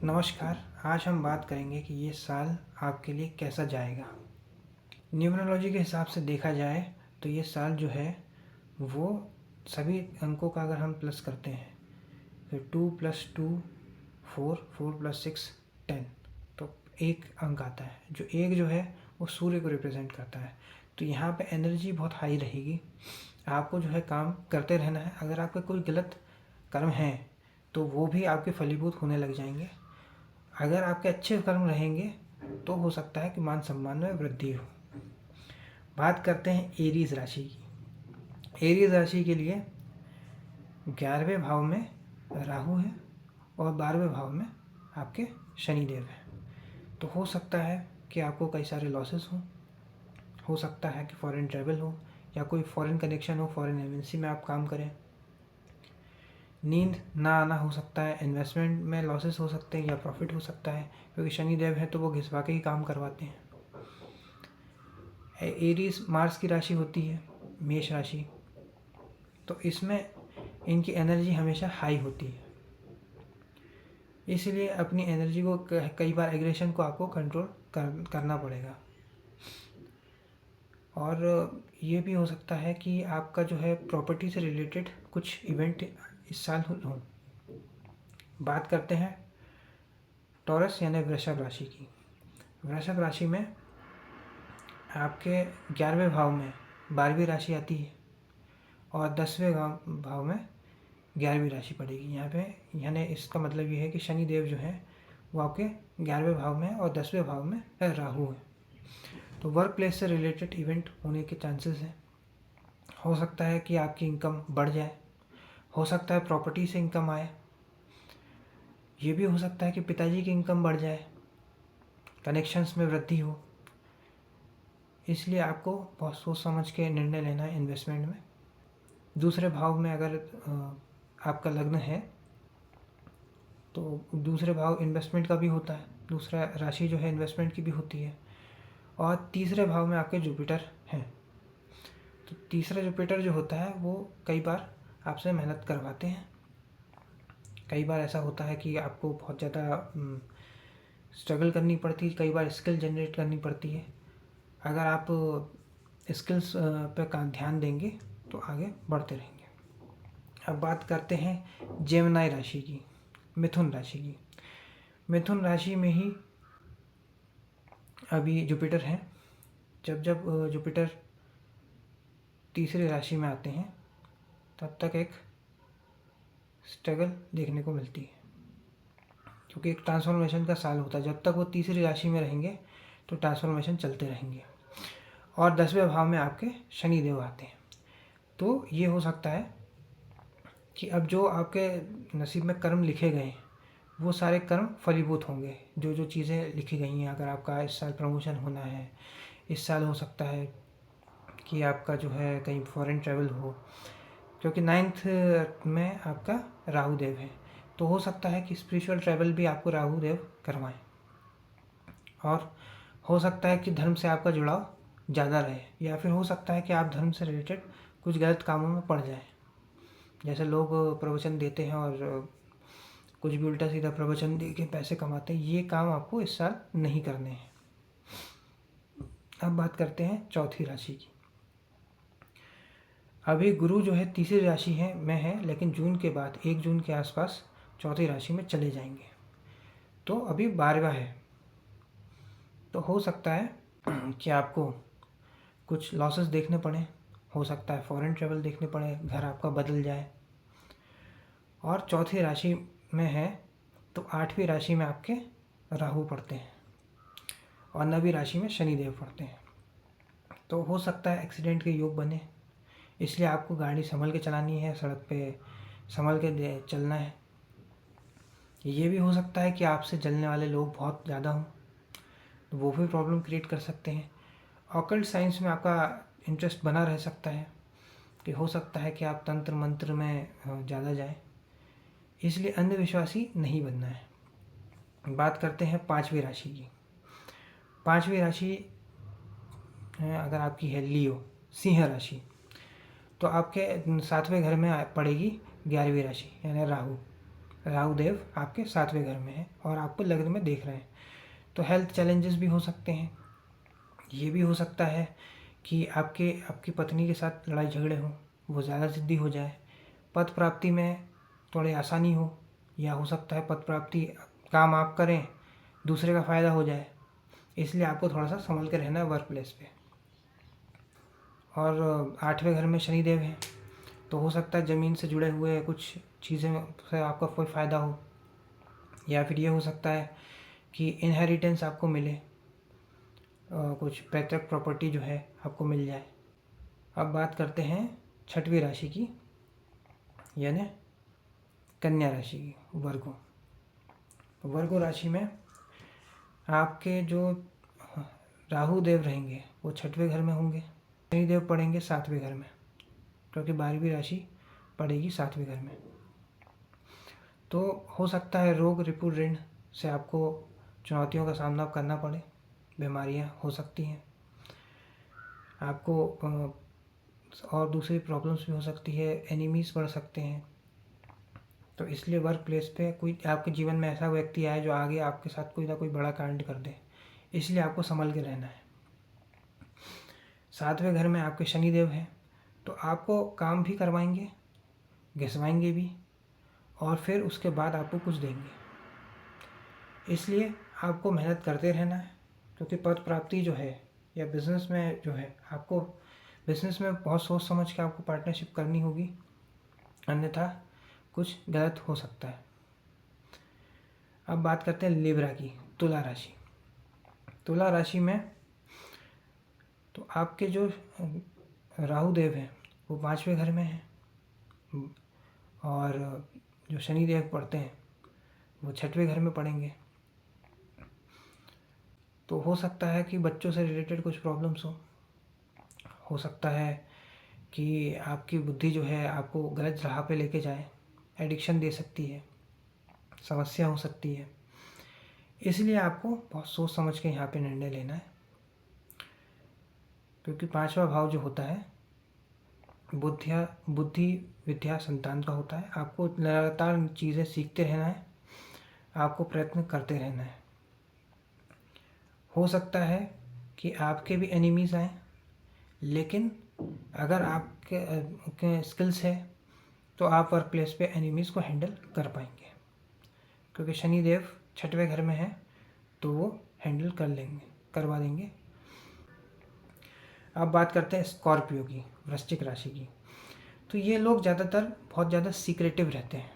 नमस्कार। आज हम बात करेंगे कि ये साल आपके लिए कैसा जाएगा। न्यूमरोलॉजी के हिसाब से देखा जाए तो ये साल जो है वो सभी अंकों का अगर हम प्लस करते हैं तो 2 + 2 4, 4 + 6 10, तो एक अंक आता है। जो एक जो है वो सूर्य को रिप्रेजेंट करता है। तो यहाँ पे एनर्जी बहुत हाई रहेगी। आपको जो है काम करते रहना है। अगर आपके कोई गलत कर्म हैं तो वो भी आपके फलीभूत होने लग जाएंगे। अगर आपके अच्छे कर्म रहेंगे तो हो सकता है कि मान सम्मान में वृद्धि हो। बात करते हैं एरीज राशि की। एरीज राशि के लिए 11वें भाव में राहु है और 12वें भाव में आपके शनिदेव है। तो हो सकता है कि आपको कई सारे लॉसेस हो सकता है कि फॉरेन ट्रैवल हो या कोई फॉरेन कनेक्शन हो, फॉरेन एजेंसी में आप काम करें। नींद ना आना हो सकता है, इन्वेस्टमेंट में लॉसेस हो सकते हैं या प्रॉफिट हो सकता है, क्योंकि शनिदेव है तो वो घिसवा के ही काम करवाते हैं। एरीज मार्स की राशि होती है, मेष राशि, तो इसमें इनकी एनर्जी हमेशा हाई होती है। इसलिए अपनी एनर्जी को कई बार एग्रेशन को आपको कंट्रोल करना पड़ेगा। और ये भी हो सकता है कि आपका जो है प्रॉपर्टी से रिलेटेड कुछ इवेंट इस साल हो। बात करते हैं टॉरस यानी वृषभ राशि की। वृषभ राशि में आपके 11वें भाव में 12वीं राशि आती है और 10वें भाव में 11वीं राशि पड़ेगी। यहाँ पे यानी इसका मतलब ये है कि शनिदेव जो है वो आपके 11वें भाव में और 10वें भाव में राहु है। तो वर्क प्लेस से रिलेटेड इवेंट होने के चांसेस हैं। हो सकता है कि आपकी इनकम बढ़ जाए, हो सकता है प्रॉपर्टी से इनकम आए, ये भी हो सकता है कि पिताजी की इनकम बढ़ जाए, कनेक्शंस में वृद्धि हो। इसलिए आपको बहुत सोच समझ के निर्णय लेना है इन्वेस्टमेंट में। दूसरे भाव में अगर आपका लग्न है तो दूसरे भाव इन्वेस्टमेंट का भी होता है, दूसरा राशि जो है इन्वेस्टमेंट की भी होती है। और तीसरे भाव में आपके जुपिटर हैं। तो तीसरा जुपिटर जो होता है वो कई बार आपसे मेहनत करवाते हैं। कई बार ऐसा होता है कि आपको बहुत ज़्यादा स्ट्रगल करनी पड़ती है, कई बार स्किल जनरेट करनी पड़ती है। अगर आप स्किल्स पे का ध्यान देंगे तो आगे बढ़ते रहेंगे। अब बात करते हैं जेमिनी राशि की, मिथुन राशि की। मिथुन राशि में ही अभी जुपिटर हैं। जब जब जुपिटर तीसरी राशि में आते हैं तब तक एक स्ट्रगल देखने को मिलती है, क्योंकि एक ट्रांसफॉर्मेशन का साल होता है। जब तक वो तीसरी राशि में रहेंगे तो ट्रांसफॉर्मेशन चलते रहेंगे। और 10वें भाव में आपके शनिदेव आते हैं। तो ये हो सकता है कि अब जो आपके नसीब में कर्म लिखे गए हैं वो सारे कर्म फलीभूत होंगे। जो जो चीज़ें लिखी गई हैं, अगर आपका इस साल प्रमोशन होना है, इस साल हो सकता है कि आपका जो है कहीं फॉरेन ट्रैवल हो, क्योंकि 9th में आपका राहु देव है। तो हो सकता है कि स्पिरिचुअल ट्रैवल भी आपको राहु देव करवाएं। और हो सकता है कि धर्म से आपका जुड़ाव ज़्यादा रहे, या फिर हो सकता है कि आप धर्म से रिलेटेड कुछ गलत कामों में पड़ जाएं। जैसे लोग प्रवचन देते हैं और कुछ भी उल्टा सीधा प्रवचन दे के पैसे कमाते हैं, ये काम आपको इस साल नहीं करने हैं। अब बात करते हैं चौथी राशि की। अभी गुरु जो है तीसरी राशि में है, लेकिन जून के बाद 1 जून के आसपास चौथी राशि में चले जाएंगे। तो अभी 12वां है। तो हो सकता है कि आपको कुछ लॉसेस देखने पड़े, हो सकता है फॉरेन ट्रैवल देखने पड़े, घर आपका बदल जाए। और चौथी राशि में है तो 8वीं राशि में आपके राहु पड़ते हैं और 9वीं राशि में शनिदेव पड़ते हैं। तो हो सकता है एक्सीडेंट के योग बने। इसलिए आपको गाड़ी संभल के चलानी है, सड़क पे संभल के चलना है। ये भी हो सकता है कि आपसे जलने वाले लोग बहुत ज़्यादा हों, तो वो भी प्रॉब्लम क्रिएट कर सकते हैं। ऑकल्ट साइंस में आपका इंटरेस्ट बना रह सकता है कि हो सकता है कि आप तंत्र मंत्र में ज़्यादा जाएं। इसलिए अंधविश्वासी नहीं बनना है। बात करते हैं 5वीं राशि की। 5वीं राशि अगर आपकी है लियो, सिंह राशि, तो आपके 7वें घर में पड़ेगी 11वीं राशि यानी राहु। राहु देव आपके 7वें घर में है और आपको लग्न में देख रहे हैं। तो हेल्थ चैलेंजेस भी हो सकते हैं। ये भी हो सकता है कि आपकी पत्नी के साथ लड़ाई झगड़े हों, वो ज़्यादा ज़िद्दी हो जाए, पद प्राप्ति में थोड़ी आसानी हो, या हो सकता है पद प्राप्ति काम आप करें दूसरे का फ़ायदा हो जाए। इसलिए आपको थोड़ा सा संभल के रहना है वर्क प्लेस पे। और 8वें घर में शनिदेव हैं, तो हो सकता है ज़मीन से जुड़े हुए कुछ चीज़ें से आपका कोई फ़ायदा हो, या फिर ये हो सकता है कि इनहेरिटेंस आपको मिले, कुछ पैतृक प्रॉपर्टी जो है आपको मिल जाए। अब बात करते हैं 6वीं राशि की, यानी कन्या राशि की, वर्गो राशि में आपके जो राहु देव रहेंगे वो 6वें घर में होंगे, शनिदेव पड़ेंगे 7वें घर में, क्योंकि 12वीं राशि पड़ेगी 7वें घर में। तो हो सकता है रोग रिपु ऋण से आपको चुनौतियों का सामना करना पड़े, बीमारियां हो सकती हैं आपको, और दूसरी प्रॉब्लम्स भी हो सकती है, एनिमीज़ बढ़ सकते हैं। तो इसलिए वर्क प्लेस पे कोई आपके जीवन में ऐसा व्यक्ति आए जो आगे आपके साथ कोई ना कोई बड़ा कांड कर दे, इसलिए आपको संभल के रहना है। 7वें घर में आपके शनिदेव हैं, तो आपको काम भी करवाएंगे, घिसवाएंगे भी, और फिर उसके बाद आपको कुछ देंगे। इसलिए आपको मेहनत करते रहना है, क्योंकि पद प्राप्ति जो है या बिज़नेस में जो है, आपको बिज़नेस में बहुत सोच समझ के आपको पार्टनरशिप करनी होगी, अन्यथा कुछ गलत हो सकता है। अब बात करते हैं लिब्रा की, तुला राशि। तुला राशि में तो आपके जो राहु देव हैं वो 5वें घर में हैं, और जो शनि देव पढ़ते हैं वो 6वें घर में पढ़ेंगे। तो हो सकता है कि बच्चों से रिलेटेड कुछ प्रॉब्लम्स हो सकता है कि आपकी बुद्धि जो है आपको गलत राह पे लेके जाए, एडिक्शन दे सकती है, समस्या हो सकती है। इसलिए आपको बहुत सोच समझ के यहाँ पे निर्णय लेना है, क्योंकि 5वां भाव जो होता है बुद्धि विद्या संतान का होता है। आपको लगातार चीज़ें सीखते रहना है, आपको प्रयत्न करते रहना है। हो सकता है कि आपके भी एनिमीज़ आएँ, लेकिन अगर आपके स्किल्स है तो आप वर्क प्लेस पे एनिमीज़ को हैंडल कर पाएंगे, क्योंकि शनिदेव 6वें घर में है, तो वो हैंडल करवा देंगे। अब बात करते हैं स्कॉर्पियो की, वृश्चिक राशि की। तो ये लोग ज़्यादातर बहुत ज़्यादा सीक्रेटिव रहते हैं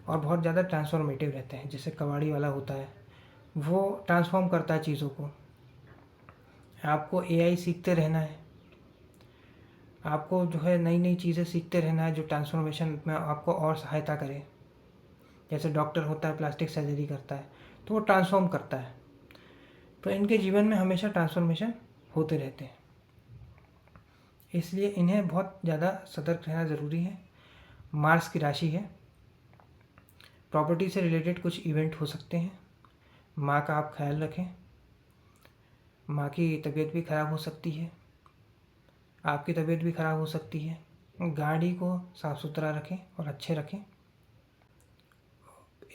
और बहुत ज़्यादा ट्रांसफॉर्मेटिव रहते हैं। जैसे कबाड़ी वाला होता है, वो ट्रांसफॉर्म करता है चीज़ों को। आपको एआई सीखते रहना है, आपको जो है नई नई चीज़ें सीखते रहना है जो ट्रांसफॉर्मेशन में आपको और सहायता करे। जैसे डॉक्टर होता है, प्लास्टिक सर्जरी करता है, तो वो ट्रांसफॉर्म करता है। तो इनके जीवन में हमेशा ट्रांसफॉर्मेशन होते रहते हैं, इसलिए इन्हें बहुत ज़्यादा सतर्क रहना ज़रूरी है। मार्स की राशि है, प्रॉपर्टी से रिलेटेड कुछ इवेंट हो सकते हैं। माँ का आप ख्याल रखें, माँ की तबीयत भी ख़राब हो सकती है, आपकी तबीयत भी ख़राब हो सकती है। गाड़ी को साफ़ सुथरा रखें और अच्छे रखें।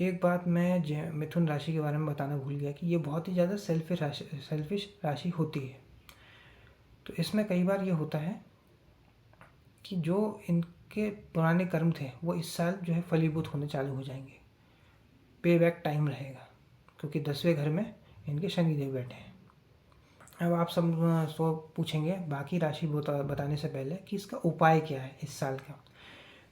एक बात मैं मिथुन राशि के बारे में बताना भूल गया कि ये बहुत ही ज़्यादा सेल्फिश राशि होती है। तो इसमें कई बार ये होता है कि जो इनके पुराने कर्म थे वो इस साल जो है फलीभूत होने चालू हो जाएंगे। पे बैक टाइम रहेगा, क्योंकि 10वें घर में इनके शनिदेव बैठे हैं। अब आप सब पूछेंगे बाकी राशि बताने से पहले कि इसका उपाय क्या है इस साल का।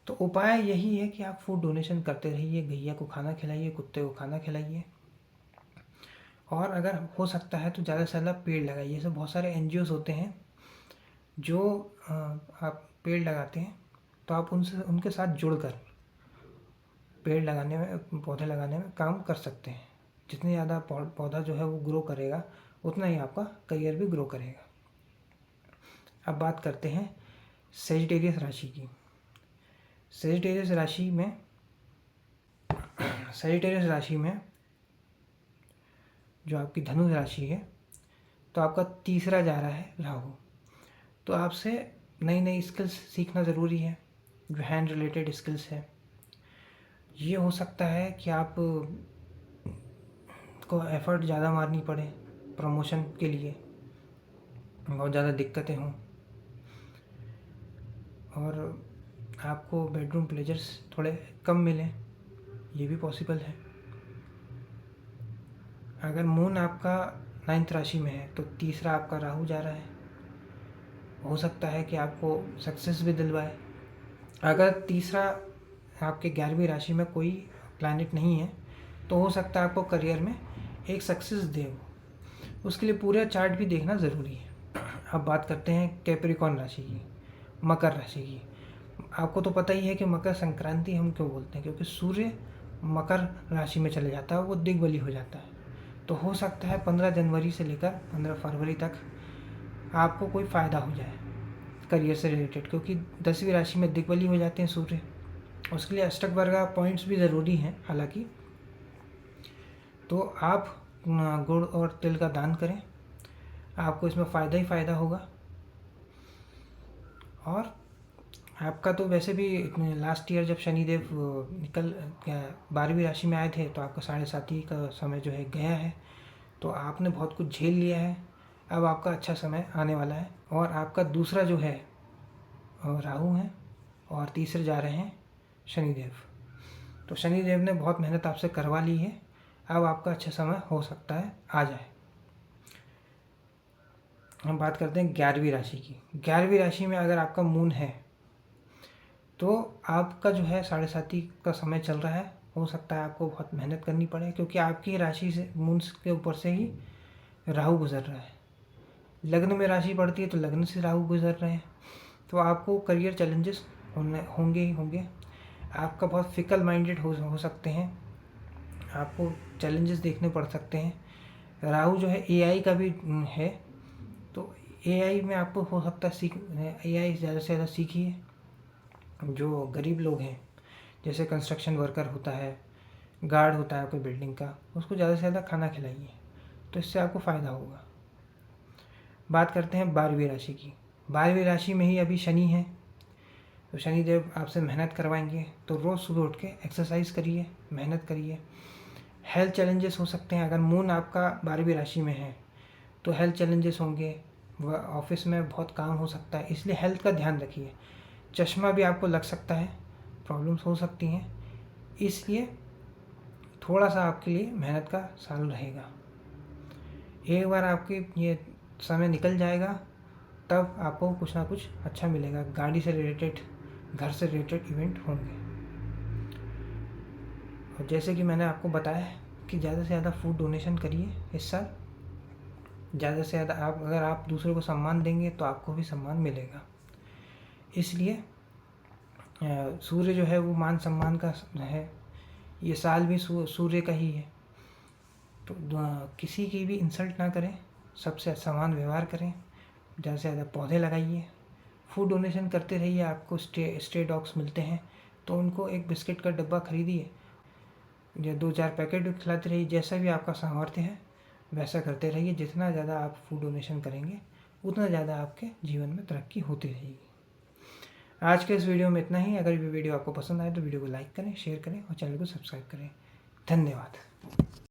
तो उपाय यही है कि आप फूड डोनेशन करते रहिए, गैया को खाना खिलाइए, कुत्ते को खाना खिलाइए, और अगर हो सकता है तो ज़्यादा से ज़्यादा पेड़ लगाइए। ऐसे बहुत सारे एनजीओज़ होते हैं जो आप पेड़ लगाते हैं, तो आप उनके साथ जुड़कर पेड़ लगाने में, पौधे लगाने में काम कर सकते हैं। जितनी ज़्यादा पौधा जो है वो ग्रो करेगा, उतना ही आपका करियर भी ग्रो करेगा। अब बात करते हैं सेजिटेरियस राशि की। सेजिटेरियस राशि में जो आपकी धनु राशि है, तो आपका तीसरा जा रहा है राहु। तो आपसे नई नई स्किल्स सीखना ज़रूरी है, जो हैंड रिलेटेड स्किल्स है। ये हो सकता है कि आप को एफ़र्ट ज़्यादा मारनी पड़े प्रमोशन के लिए, बहुत ज़्यादा दिक्कतें हों, और आपको बेडरूम प्लेजर्स थोड़े कम मिलें, ये भी पॉसिबल है। अगर मून आपका 9th राशि में है तो तीसरा आपका राहु जा रहा है, हो सकता है कि आपको सक्सेस भी दिलवाए। अगर तीसरा आपके 11वीं राशि में कोई प्लैनेट नहीं है तो हो सकता है आपको करियर में एक सक्सेस दे वो। उसके लिए पूरा चार्ट भी देखना ज़रूरी है। अब बात करते हैं कैप्रिकॉर्न राशि की, मकर राशि की। आपको तो पता ही है कि मकर संक्रांति हम क्यों बोलते हैं, क्योंकि सूर्य मकर राशि में चले जाता है, वो दिग्बली हो जाता है। तो हो सकता है 15 जनवरी से लेकर 15 फरवरी तक आपको कोई फ़ायदा हो जाए करियर से रिलेटेड, क्योंकि 10वीं राशि में दिग्बली हो जाते हैं सूर्य। उसके लिए अष्टक वर्गा पॉइंट्स भी ज़रूरी हैं हालांकि। तो आप गुड़ और तिल का दान करें, आपको इसमें फ़ायदा ही फ़ायदा होगा। और आपका तो वैसे भी लास्ट ईयर जब शनिदेव 12वीं राशि में आए थे तो आपका 7.5 का समय जो है गया है, तो आपने बहुत कुछ झेल लिया है। अब आपका अच्छा समय आने वाला है। और आपका दूसरा जो है राहु है और तीसरे जा रहे हैं शनिदेव। तो शनिदेव ने बहुत मेहनत आपसे करवा ली है, अब आपका अच्छा समय हो सकता है आ जाए। हम बात करते हैं 11वीं राशि की। 11वीं राशि में अगर आपका मून है तो आपका जो है 7.5 का समय चल रहा है, हो सकता है आपको बहुत मेहनत करनी पड़े, क्योंकि आपकी राशि से मून के ऊपर से ही राहु गुजर रहा है। लग्न में राशि पड़ती है तो लग्न से राहु गुजर रहे हैं, तो आपको करियर चैलेंजेस होंगे ही होंगे। आपका बहुत फिकल माइंडेड हो सकते हैं, आपको चैलेंजेस देखने पड़ सकते हैं। राहु जो है एआई का भी है, तो एआई में आपको हो सकता है एआई ज़्यादा से ज़्यादा सीखिए। जो गरीब लोग हैं, जैसे कंस्ट्रक्शन वर्कर होता है, गार्ड होता है कोई बिल्डिंग का, उसको ज़्यादा से ज़्यादा खाना खिलाइए, तो इससे आपको फ़ायदा होगा। बात करते हैं 12वीं राशि की। 12वीं राशि में ही अभी शनि है, तो शनिदेव आपसे मेहनत करवाएंगे, तो रोज़ सुबह उठ के एक्सरसाइज करिए, मेहनत करिए। हेल्थ चैलेंजेस हो सकते हैं, अगर मून आपका 12वीं राशि में है तो हेल्थ चैलेंजेस होंगे, वह ऑफिस में बहुत काम हो सकता है, इसलिए हेल्थ का ध्यान रखिए। चश्मा भी आपको लग सकता है, प्रॉब्लम्स हो सकती हैं, इसलिए थोड़ा सा आपके लिए मेहनत का साल रहेगा। एक बार आपकी ये समय निकल जाएगा तब आपको कुछ ना कुछ अच्छा मिलेगा। गाड़ी से रिलेटेड, घर से रिलेटेड इवेंट होंगे। और जैसे कि मैंने आपको बताया कि ज़्यादा से ज़्यादा फूड डोनेशन करिए इस साल। ज़्यादा से ज़्यादा अगर आप दूसरे को सम्मान देंगे तो आपको भी सम्मान मिलेगा। इसलिए सूर्य जो है वो मान सम्मान का है, ये साल भी सूर्य का ही है। तो किसी की भी इंसल्ट ना करें, सबसे समान व्यवहार करें, ज़्यादा से ज़्यादा पौधे लगाइए, फूड डोनेशन करते रहिए। आपको स्टे डॉग्स मिलते हैं तो उनको एक बिस्किट का डब्बा खरीदिए या 2-4 पैकेट भी खिलाते रहिए। जैसा भी आपका सामर्थ्य है वैसा करते रहिए। जितना ज़्यादा आप फूड डोनेशन करेंगे उतना ज़्यादा आपके जीवन में तरक्की होती रहेगी। आज के इस वीडियो में इतना ही। अगर ये वीडियो आपको पसंद आए तो वीडियो को लाइक करें, शेयर करें और चैनल को सब्सक्राइब करें। धन्यवाद।